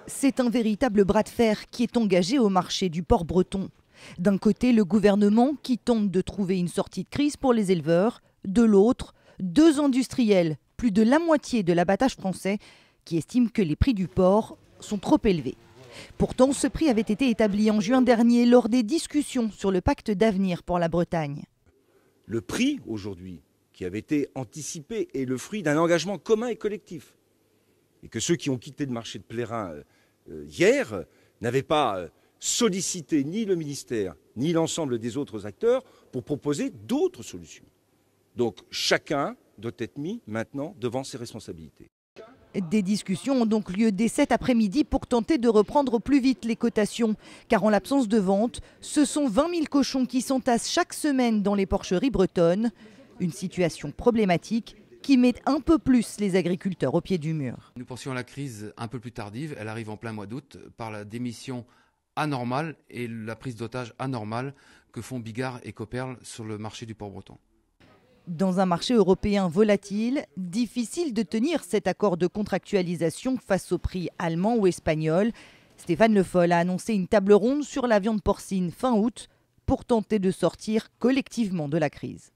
C'est un véritable bras de fer qui est engagé au marché du porc breton. D'un côté, le gouvernement qui tente de trouver une sortie de crise pour les éleveurs. De l'autre, deux industriels, plus de la moitié de l'abattage français, qui estiment que les prix du porc sont trop élevés. Pourtant, ce prix avait été établi en juin dernier lors des discussions sur le pacte d'avenir pour la Bretagne. Le prix aujourd'hui qui avait été anticipé est le fruit d'un engagement commun et collectif. Et que ceux qui ont quitté le marché de Plérin hier n'avaient pas sollicité ni le ministère ni l'ensemble des autres acteurs pour proposer d'autres solutions. Donc chacun doit être mis maintenant devant ses responsabilités. Des discussions ont donc lieu dès cet après-midi pour tenter de reprendre au plus vite les cotations. Car en l'absence de vente, ce sont 20 000 cochons qui s'entassent chaque semaine dans les porcheries bretonnes. Une situation problématique qui met un peu plus les agriculteurs au pied du mur. Nous pensions à la crise un peu plus tardive. Elle arrive en plein mois d'août par la démission anormale et la prise d'otage anormale que font Bigard et Copperle sur le marché du porc breton. Dans un marché européen volatile, difficile de tenir cet accord de contractualisation face au prix allemand ou espagnol. Stéphane Le Foll a annoncé une table ronde sur la viande porcine fin août pour tenter de sortir collectivement de la crise.